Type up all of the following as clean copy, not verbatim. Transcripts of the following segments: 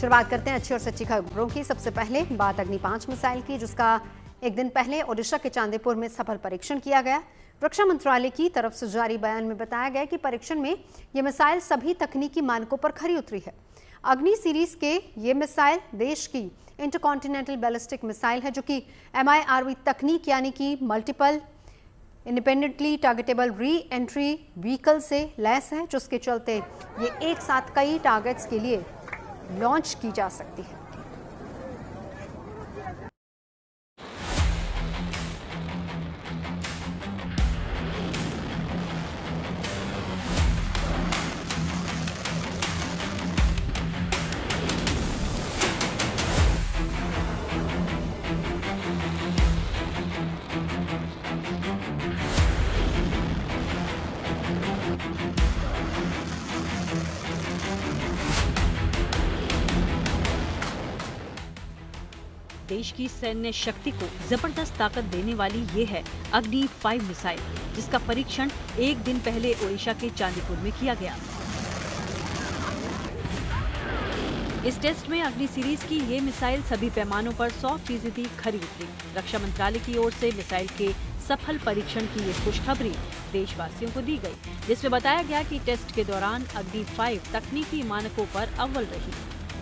शुरुआत करते हैं अच्छी और सच्ची खबरों की। सबसे पहले बात अग्नि 5 मिसाइल की, जिसका एक दिन पहले ओडिशा के चांदीपुर में सफल परीक्षण किया गया। रक्षा मंत्रालय की तरफ से जारी बयान में बताया गया कि परीक्षण में ये मिसाइल सभी तकनीकी मानकों पर खरी उतरी है। अग्नि सीरीज के ये मिसाइल देश की इंटरकॉन्टिनेंटल बैलिस्टिक मिसाइल है, जो कि MIRV तकनीक यानी कि multiple independently targetable re entry vehicle से लैस है, जिसके चलते ये एक साथ कई टारगेट्स के लिए लॉन्च की जा सकती है। देश की सैन्य शक्ति को जबरदस्त ताकत देने वाली ये है अग्नि 5 मिसाइल, जिसका परीक्षण एक दिन पहले ओडिशा के चांदीपुर में किया गया। इस टेस्ट में अग्नि सीरीज की ये मिसाइल सभी पैमानों पर 100% खरी उतरी। रक्षा मंत्रालय की ओर से मिसाइल के सफल परीक्षण की ये खुशखबरी देशवासियों को दी गई, जिसमें बताया गया कि टेस्ट के दौरान अग्नि 5 तकनीकी मानकों पर अव्वल रही।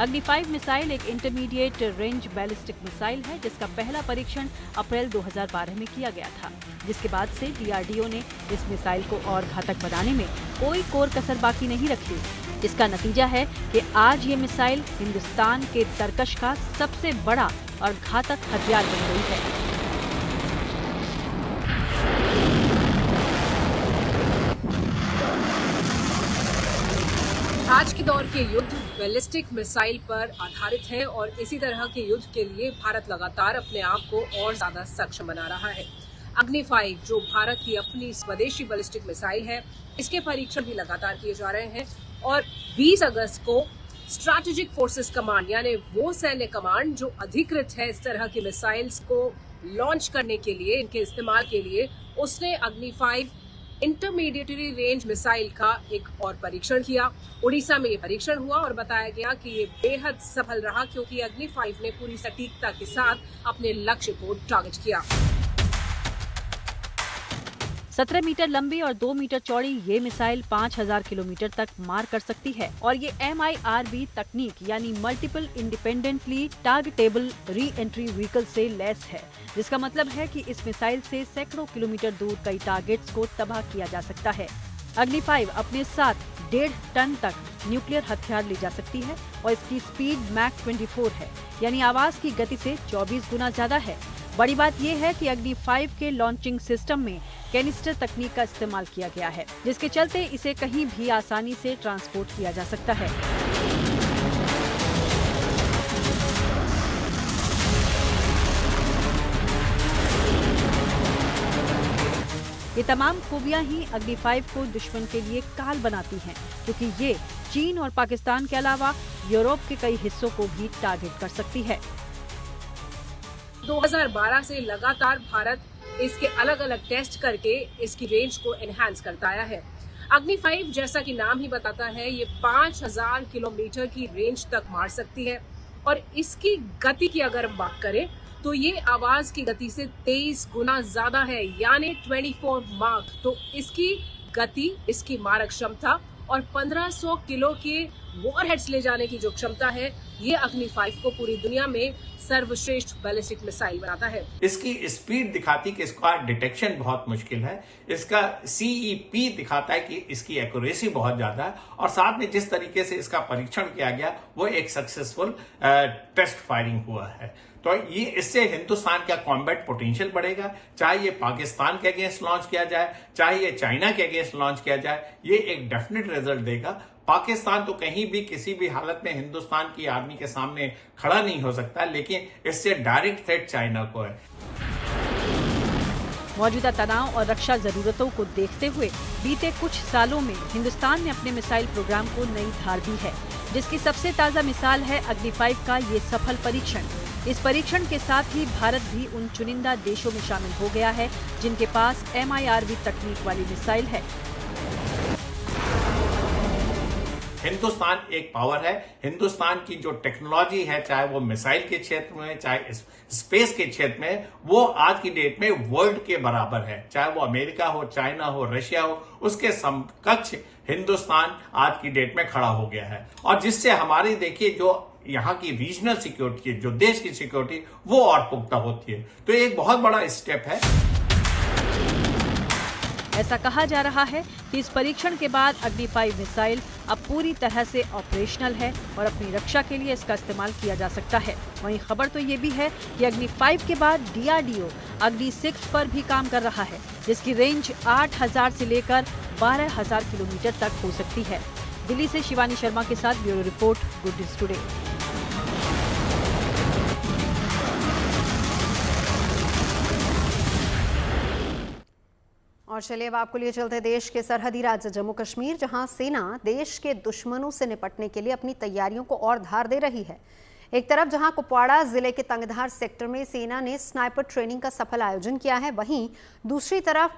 अग्नि 5 मिसाइल एक इंटरमीडिएट रेंज बैलिस्टिक मिसाइल है, जिसका पहला परीक्षण अप्रैल 2012 में किया गया था, जिसके बाद से DRDO ने इस मिसाइल को और घातक बनाने में कोई कोर कसर बाकी नहीं रखी। इसका नतीजा है कि आज ये मिसाइल हिंदुस्तान के तरकश का सबसे बड़ा और घातक हथियार बन गई है। आज के दौर के युद्ध बैलिस्टिक मिसाइल पर आधारित है और इसी तरह के युद्ध के लिए भारत लगातार अपने आप को और ज्यादा सक्षम बना रहा है। अग्नि 5 जो भारत की अपनी स्वदेशी बैलिस्टिक मिसाइल है, इसके परीक्षण भी लगातार किए जा रहे हैं और 20 अगस्त को स्ट्रैटेजिक फोर्सेस कमांड यानी वो सैन्य कमांड जो अधिकृत है इस तरह की मिसाइल्स को लॉन्च करने के लिए, इनके इस्तेमाल के लिए, उसने अग्नि 5 इंटरमीडिएटरी रेंज मिसाइल का एक और परीक्षण किया। उड़ीसा में ये परीक्षण हुआ और बताया गया कि ये बेहद सफल रहा, क्योंकि अग्नि 5 ने पूरी सटीकता के साथ अपने लक्ष्य को टारगेट किया। 17 मीटर लंबी और 2 मीटर चौड़ी ये मिसाइल 5000 किलोमीटर तक मार कर सकती है और ये MIRV तकनीक यानी multiple independently targetable re entry vehicle से लैस है, जिसका मतलब है कि इस मिसाइल से सैकड़ों किलोमीटर दूर कई टारगेट्स को तबाह किया जा सकता है। अग्नि 5 अपने साथ 1.5 टन तक न्यूक्लियर हथियार ले जा सकती है और इसकी स्पीड मैक 24 है, यानी आवाज की गति से 24 गुना ज्यादा है। बड़ी बात यह है कि अग्नि 5 के लॉन्चिंग सिस्टम में कैनिस्टर तकनीक का इस्तेमाल किया गया है, जिसके चलते इसे कहीं भी आसानी से ट्रांसपोर्ट किया जा सकता है। ये तमाम खूबियां ही अग्नि 5 को दुश्मन के लिए काल बनाती हैं, क्योंकि ये चीन और पाकिस्तान के अलावा यूरोप के कई हिस्सों को भी टारगेट कर सकती है। 2012 से लगातार भारत इसके अलग अलग टेस्ट करके इसकी रेंज को एनहांस करता आया है। अग्नि 5 जैसा कि नाम ही बताता है, ये 5000 किलोमीटर की रेंज तक मार सकती है और इसकी गति की अगर हम बात करें तो ये आवाज की गति से 23 गुना ज्यादा है, यानी 24 मार्क। तो इसकी गति, इसकी मारक क्षमता और 1500 किलो के वॉरहेड्स ले जाने की जो क्षमता है, ये अग्नि 5 को पूरी दुनिया में सर्वश्रेष्ठ बैलिस्टिक मिसाइल बनाता है। इसकी स्पीड दिखाती कि इसका डिटेक्शन बहुत मुश्किल है, इसका CEP दिखाता है कि इसकी एक्यूरेसी बहुत ज्यादा है और साथ में जिस तरीके से इसका परीक्षण किया गया वो एक सक्सेसफुल टेस्ट फायरिंग हुआ है। तो ये इससे हिंदुस्तान का कॉम्बैट पोटेंशियल बढ़ेगा, चाहे ये पाकिस्तान के अगेंस्ट लॉन्च किया जाए, चाहे ये चाइना के अगेंस्ट लॉन्च किया जाए, ये एक डेफिनेट रिजल्ट देगा। पाकिस्तान तो कहीं भी किसी भी हालत में हिंदुस्तान की आर्मी के सामने खड़ा नहीं हो सकता, लेकिन इससे डायरेक्ट थ्रेट चाइना को है। मौजूदा तनाव और रक्षा जरूरतों को देखते हुए बीते कुछ सालों में हिंदुस्तान ने अपने मिसाइल प्रोग्राम को नई धार दी है, जिसकी सबसे ताजा मिसाल है अग्नि 5 का ये सफल परीक्षण। इस परीक्षण के साथ ही भारत भी उन चुनिंदा देशों में शामिल हो गया है जिनके पास MIRV तकनीक वाली मिसाइल है। हिंदुस्तान एक पावर है। हिंदुस्तान की जो टेक्नोलॉजी है, चाहे वो मिसाइल के क्षेत्र में, चाहे स्पेस के क्षेत्र में, वो आज की डेट में वर्ल्ड के बराबर है। चाहे वो अमेरिका हो, चाइना हो, रशिया हो, उसके समकक्ष हिंदुस्तान आज की डेट में खड़ा हो गया है। और जिससे हमारी देखिए जो यहाँ की रीजनल सिक्योरिटी, जो देश की सिक्योरिटी, वो और पुख्ता होती है। तो एक बहुत बड़ा स्टेप है। ऐसा कहा जा रहा है कि इस परीक्षण के बाद अग्नि 5 मिसाइल अब पूरी तरह से ऑपरेशनल है और अपनी रक्षा के लिए इसका इस्तेमाल किया जा सकता है। वहीं खबर तो ये भी है कि अग्नि 5 के बाद DRDO अग्नि 6 पर भी काम कर रहा है, जिसकी रेंज 8000 से लेकर 12000 किलोमीटर तक हो सकती है। दिल्ली से शिवानी शर्मा के साथ bureau report, good news today. और चलिए अब आपको लिए चलते देश के सरहदी राज्य जम्मू कश्मीर, जहां सेना देश के दुश्मनों से निपटने के लिए अपनी तैयारियों को और धार दे रही है। एक तरफ जहां कुपवाड़ा जिले के तंगधार सेक्टर में सेना ने स्नाइपर ट्रेनिंग का सफल आयोजन किया है, वहीं दूसरी तरफ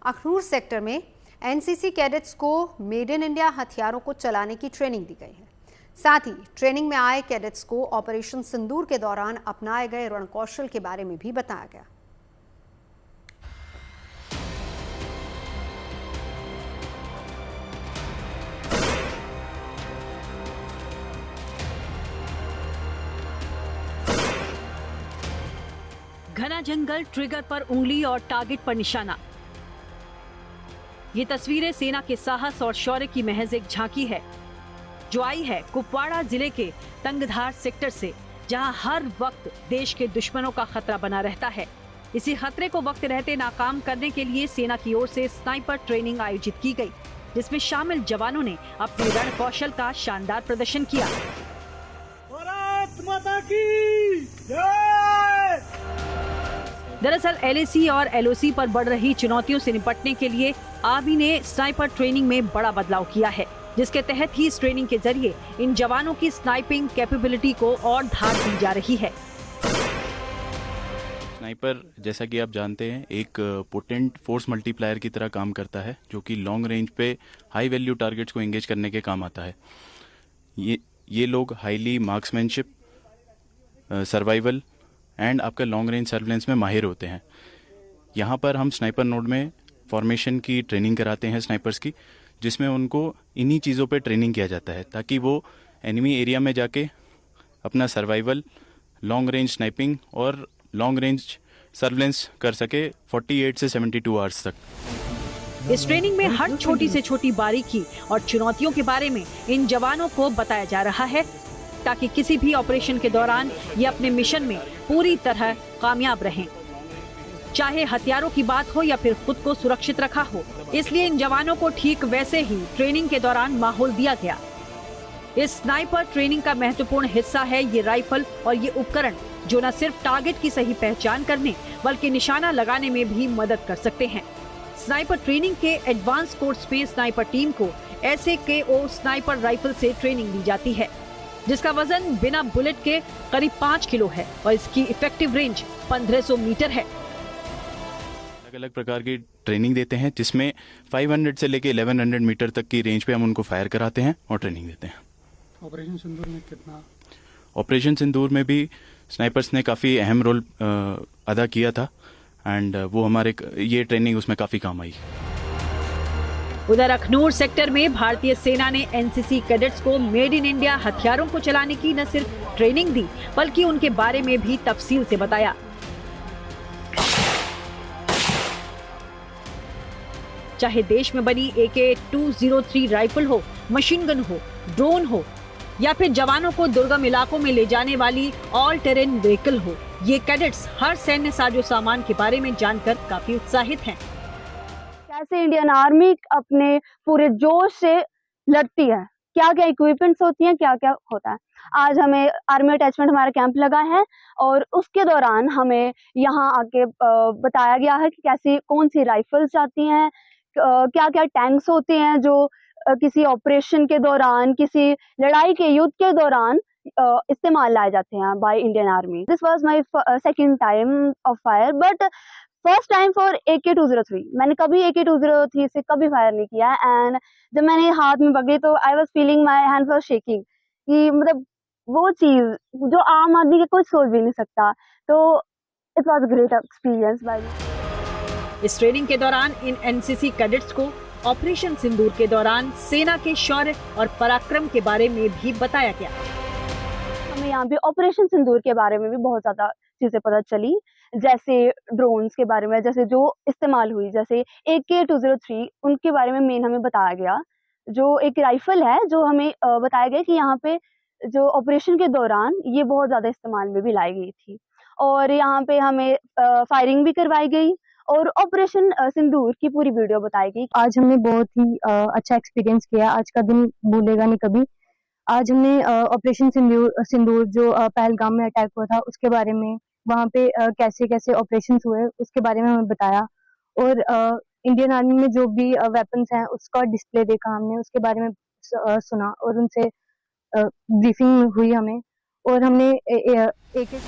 अखनूर सेक्टर में NCC कैडेट्स को मेड इन इंडिया हथियारों को चलाने की ट्रेनिंग दी गई है। साथ ही ट्रेनिंग में आए कैडेट्स को ऑपरेशन सिंदूर के दौरान अपनाए गए रणकौशल के बारे में भी बताया गया। घना जंगल, ट्रिगर पर उंगली और टारगेट पर निशाना। ये तस्वीरें सेना के साहस और शौर्य की महज एक झांकी है, जो आई है कुपवाड़ा जिले के तंगधार सेक्टर से, जहां हर वक्त देश के दुश्मनों का खतरा बना रहता है। इसी खतरे को वक्त रहते नाकाम करने के लिए सेना की ओर से स्नाइपर ट्रेनिंग आयोजित की गई, जिसमें शामिल जवानों ने अपने रण कौशल का शानदार प्रदर्शन किया। भारत माता की जय। दरअसल LAC और LOC पर बढ़ रही चुनौतियों से निपटने के लिए आर्मी ने स्नाइपर ट्रेनिंग में बड़ा बदलाव किया है, जिसके तहत ही इस ट्रेनिंग के जरिए इन जवानों की स्नाइपिंग कैपेबिलिटी को और धार दी जा रही है। स्नाइपर, जैसा कि आप जानते हैं, एक पोटेंट फोर्स मल्टीप्लायर की तरह काम करता है, जो कि लॉन्ग रेंज पे हाई वैल्यू टारगेट्स को एंगेज करने के काम आता है। ये लोग हाईली मार्क्समैनशिप, सर्वाइवल एंड आपका लॉन्ग रेंज सर्विलेंस में माहिर होते हैं। यहाँ पर हम स्नाइपर नोड में फॉर्मेशन की ट्रेनिंग कराते हैं स्नाइपर्स की, जिसमें उनको इन्हीं चीज़ों पे ट्रेनिंग किया जाता है, ताकि वो एनिमी एरिया में जाके अपना सर्वाइवल, लॉन्ग रेंज स्नाइपिंग और लॉन्ग रेंज सर्विलेंस कर सके 48 से 72 आवर्स तक। इस ट्रेनिंग में हर छोटी से छोटी बारीकी और चुनौतियों के बारे में इन जवानों को बताया जा रहा है, ताकि किसी भी ऑपरेशन के दौरान ये अपने मिशन में पूरी तरह कामयाब रहें, चाहे हथियारों की बात हो या फिर खुद को सुरक्षित रखा हो। इसलिए इन जवानों को ठीक वैसे ही ट्रेनिंग के दौरान माहौल दिया गया। इस स्नाइपर ट्रेनिंग का महत्वपूर्ण हिस्सा है ये राइफल और ये उपकरण, जो न सिर्फ टारगेट की सही पहचान करने बल्कि निशाना लगाने में भी मदद कर सकते हैं। स्नाइपर ट्रेनिंग के एडवांस कोर्स में स्नाइपर टीम को SAKO स्नाइपर राइफल से ट्रेनिंग दी जाती है, जिसका वजन बिना बुलेट के करीब 5 किलो है और इसकी इफेक्टिव रेंज 1500 मीटर है। अलग अलग प्रकार की ट्रेनिंग देते हैं, जिसमें 500 से लेके 1100 मीटर तक की रेंज पे हम उनको फायर कराते हैं और ट्रेनिंग देते हैं। ऑपरेशन सिंदूर में कितना? ऑपरेशन सिंदूर में भी स्नाइपर्स ने काफ़ी अहम रोल अदा किया था, एंड वो हमारे ये ट्रेनिंग उसमें काफ़ी काम आई। उधर अखनूर सेक्टर में भारतीय सेना ने NCC कैडेट्स को मेड इन इंडिया हथियारों को चलाने की न सिर्फ ट्रेनिंग दी, बल्कि उनके बारे में भी तफसील से बताया। चाहे देश में बनी AK-203 राइफल हो, मशीन गन हो, ड्रोन हो या फिर जवानों को दुर्गम इलाकों में ले जाने वाली ऑल टेरेन व्हीकल हो, ये कैडेट्स हर सैन्य साजो सामान के बारे में जानकर काफी उत्साहित हैं। कैसे इंडियन आर्मी अपने पूरे जोश से लड़ती है, क्या क्या इक्विपमेंट्स होती हैं, क्या क्या होता है। आज हमें आर्मी अटैचमेंट हमारा कैंप लगा है और उसके दौरान हमें यहाँ आके बताया गया है कि कैसी कौन सी राइफल्स आती हैं, क्या क्या टैंक्स होते हैं जो किसी ऑपरेशन के दौरान, किसी लड़ाई के युद्ध के दौरान इस्तेमाल लाए जाते हैं by Indian army. This was my second time of fire, but first time for AK-203। मैंने कभी AK-203 से कभी फायर नहीं किया एंड जब मैंने हाथ में पकड़ी तो I was feeling my hands were shaking, कि मतलब वो चीज जो आम आदमी के कोई सोच भी नहीं सकता। तो it was a great experience by me. इस ट्रेनिंग के दौरान इन एनसीसी कैडेट्स को ऑपरेशन सिंदूर के दौरान सेना के शौर्य और पराक्रम के बारे में भी बताया गया। हमें यहाँ पे ऑपरेशन सिंदूर के बारे में भी बहुत ज्यादा चीजें पता चली, जैसे ड्रोन्स के बारे में, जैसे जो इस्तेमाल हुई, जैसे AK-203 उनके बारे में मेन हमें बताया गया। जो एक राइफल है जो हमें बताया गया कि यहाँ पे जो ऑपरेशन के दौरान ये बहुत ज्यादा इस्तेमाल में भी लाई गई थी, और यहाँ पे हमें फायरिंग भी करवाई गई और ऑपरेशन सिंदूर की पूरी वीडियो बताई गई। आज हमने बहुत ही अच्छा एक्सपीरियंस किया, आज का दिन भूलेगा नहीं कभी। आज हमने ऑपरेशन सिंदूर जो पहलगाम में अटैक हुआ था उसके बारे में, वहाँ पे कैसे कैसे ऑपरेशन हुए उसके बारे में हमें बताया, और इंडियन आर्मी में जो भी वेपन्स हैं उसका डिस्प्ले देखा हमने, उसके बारे में सुना और उनसे ब्रीफिंग हुई हमें, और हमने एक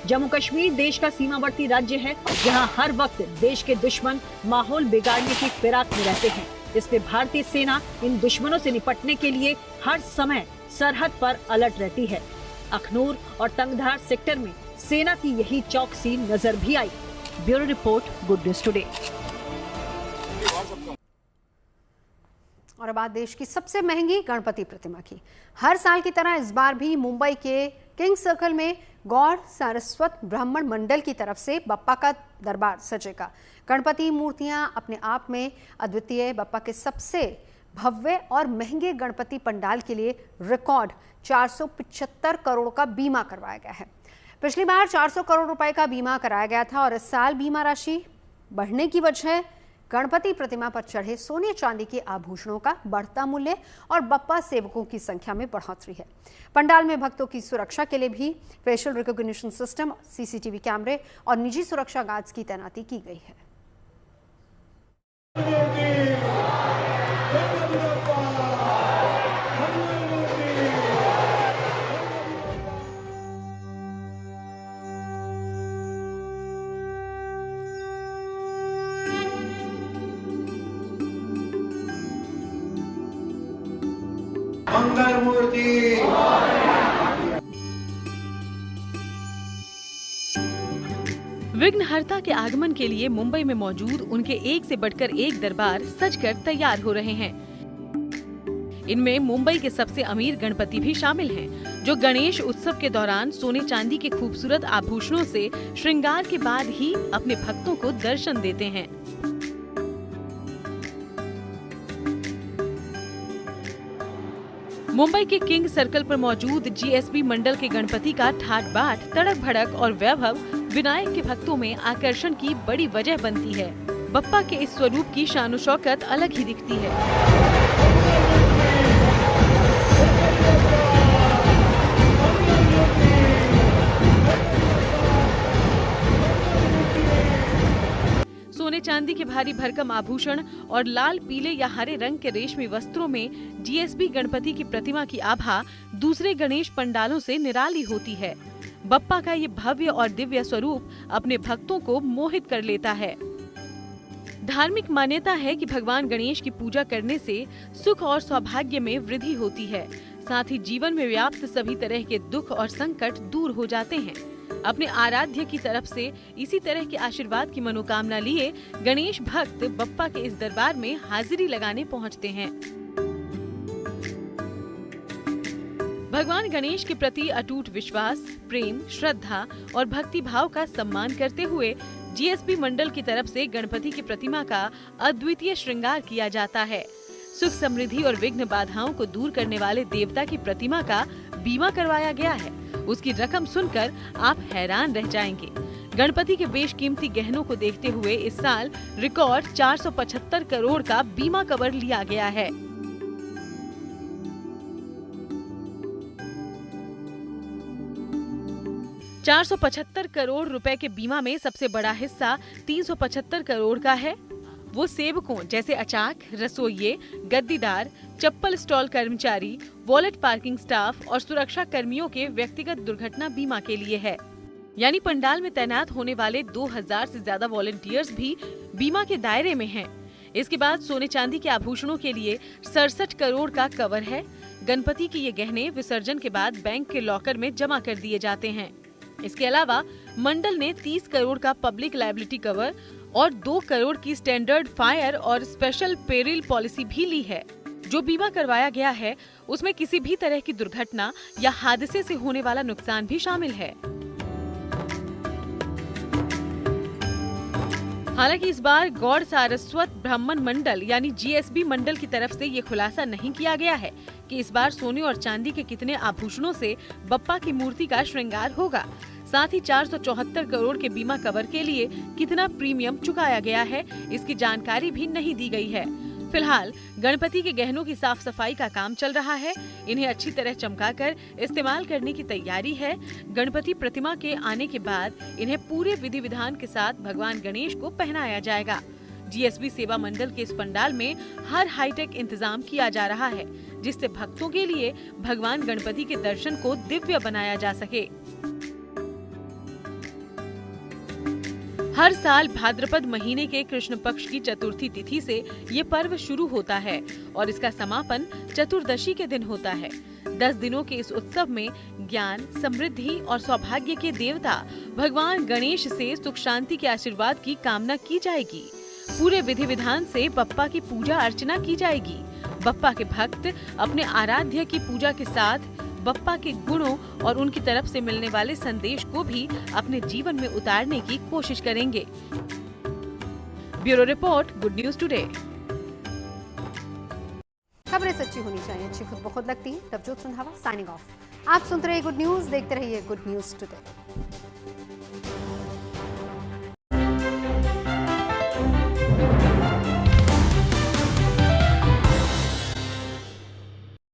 जम्मू कश्मीर देश का सीमावर्ती राज्य है, जहां हर वक्त देश के दुश्मन माहौल बिगाड़ने की फिराक में रहते हैं। इसलिए भारतीय सेना इन दुश्मनों से निपटने के लिए हर समय सरहद पर अलर्ट रहती है। अखनूर और तंगधार सेक्टर में सेना की यही चौकसी नजर भी आई। Bureau report, good news today. और अब बात देश की सबसे महंगी गणपति प्रतिमा की। हर साल की तरह इस बार भी मुंबई के किंग सर्कल में गौड़ सारस्वत ब्राह्मण मंडल की तरफ से बप्पा का दरबार सजेगा। गणपति मूर्तियां अपने आप में अद्वितीय, बप्पा के सबसे भव्य और महंगे गणपति पंडाल के लिए रिकॉर्ड 475 करोड़ का बीमा करवाया गया है। पिछली बार 400 करोड़ रुपए का बीमा कराया गया था और इस साल बीमा राशि बढ़ने की वजह गणपति प्रतिमा पर चढ़े सोने चांदी के आभूषणों का बढ़ता मूल्य और बप्पा सेवकों की संख्या में बढ़ोतरी है। पंडाल में भक्तों की सुरक्षा के लिए भी फेशियल रिकॉग्निशन सिस्टम, CCTV कैमरे और निजी सुरक्षा गार्ड्स की तैनाती की गई है। मंगल मूर्ति। विघ्नहर्ता के आगमन के लिए मुंबई में मौजूद उनके एक से बढ़कर एक दरबार सजकर तैयार हो रहे हैं। इनमें मुंबई के सबसे अमीर गणपति भी शामिल हैं, जो गणेश उत्सव के दौरान सोने चांदी के खूबसूरत आभूषणों से श्रृंगार के बाद ही अपने भक्तों को दर्शन देते हैं। मुंबई के किंग सर्कल पर मौजूद GSB मंडल के गणपति का ठाट बाट, तड़क भड़क और वैभव विनायक के भक्तों में आकर्षण की बड़ी वजह बनती है। बप्पा के इस स्वरूप की शान शौकत अलग ही दिखती है। सोने चांदी के भारी भरकम आभूषण और लाल, पीले या हरे रंग के रेशमी वस्त्रों में GSB गणपति की प्रतिमा की आभा दूसरे गणेश पंडालों से निराली होती है। बप्पा का ये भव्य और दिव्य स्वरूप अपने भक्तों को मोहित कर लेता है। धार्मिक मान्यता है कि भगवान गणेश की पूजा करने से सुख और सौभाग्य में वृद्धि होती है। साथ ही जीवन में व्याप्त सभी तरह के दुख और संकट दूर हो जाते हैं। अपने आराध्य की तरफ से इसी तरह के आशीर्वाद की मनोकामना लिए गणेश भक्त बप्पा के इस दरबार में हाजिरी लगाने पहुंचते हैं। भगवान गणेश के प्रति अटूट विश्वास, प्रेम, श्रद्धा और भक्ति भाव का सम्मान करते हुए GSB मंडल की तरफ से गणपति की प्रतिमा का अद्वितीय श्रृंगार किया जाता है। सुख, समृद्धि और विघ्न बाधाओं को दूर करने वाले देवता की प्रतिमा का बीमा करवाया गया है। उसकी रकम सुनकर आप हैरान रह जाएंगे। गणपति के बेशकीमती गहनों को देखते हुए इस साल रिकॉर्ड 475 करोड़ का बीमा कवर लिया गया है। $475 करोड़ रुपए के बीमा में सबसे बड़ा हिस्सा 375 करोड़ का है। वो सेवकों जैसे अचाक, रसोइये, गद्दीदार, चप्पल स्टॉल कर्मचारी, वॉलेट पार्किंग स्टाफ और सुरक्षा कर्मियों के व्यक्तिगत दुर्घटना बीमा के लिए है। यानी पंडाल में तैनात होने वाले 2000 से ज्यादा वॉलंटियर्स भी बीमा के दायरे में हैं। इसके बाद सोने चांदी के आभूषणों के लिए 67 करोड़ का कवर है। गणपति के ये गहने विसर्जन के बाद बैंक के लॉकर में जमा कर दिए जाते हैं। इसके अलावा मंडल ने 30 करोड़ का पब्लिक लायबिलिटी कवर और 2 करोड़ की स्टैंडर्ड फायर और स्पेशल पेरिल पॉलिसी भी ली है। जो बीमा करवाया गया है उसमें किसी भी तरह की दुर्घटना या हादसे से होने वाला नुकसान भी शामिल है। हालांकि इस बार गौड़ सारस्वत ब्राह्मण मंडल यानी जीएसबी मंडल की तरफ से ये खुलासा नहीं किया गया है कि इस बार सोने और चांदी के कितने आभूषणों से बप्पा की मूर्ति का श्रृंगार होगा। साथ ही 474 करोड़ के बीमा कवर के लिए कितना प्रीमियम चुकाया गया है, इसकी जानकारी भी नहीं दी गई है। फिलहाल गणपति के गहनों की साफ सफाई का काम चल रहा है। इन्हें अच्छी तरह चमकाकर इस्तेमाल करने की तैयारी है। गणपति प्रतिमा के आने के बाद इन्हें पूरे विधि विधान के साथ भगवान गणेश को पहनाया जाएगा। जीएसबी सेवा मंडल के इस पंडाल में हर हाईटेक इंतजाम किया जा रहा है, जिससे भक्तों के लिए भगवान गणपति के दर्शन को दिव्य बनाया जा सके। हर साल भाद्रपद महीने के कृष्ण पक्ष की चतुर्थी तिथि से ये पर्व शुरू होता है और इसका समापन चतुर्दशी के दिन होता है। 10 दिनों के इस उत्सव में ज्ञान, समृद्धि और सौभाग्य के देवता भगवान गणेश से सुख शांति के आशीर्वाद की कामना की जाएगी। पूरे विधि विधान से बप्पा की पूजा अर्चना की जाएगी। बप्पा के भक्त अपने आराध्य की पूजा के साथ बप्पा के गुणों और उनकी तरफ से मिलने वाले संदेश को भी अपने जीवन में उतारने की कोशिश करेंगे। Bureau report, good news today. खबरें सच्ची होनी चाहिए, अच्छी खुद बहुत लगती है। तब जो सुंधावा साइनिंग ऑफ। आप सुनते रहिए गुड न्यूज, देखते रहिए गुड न्यूज टुडे।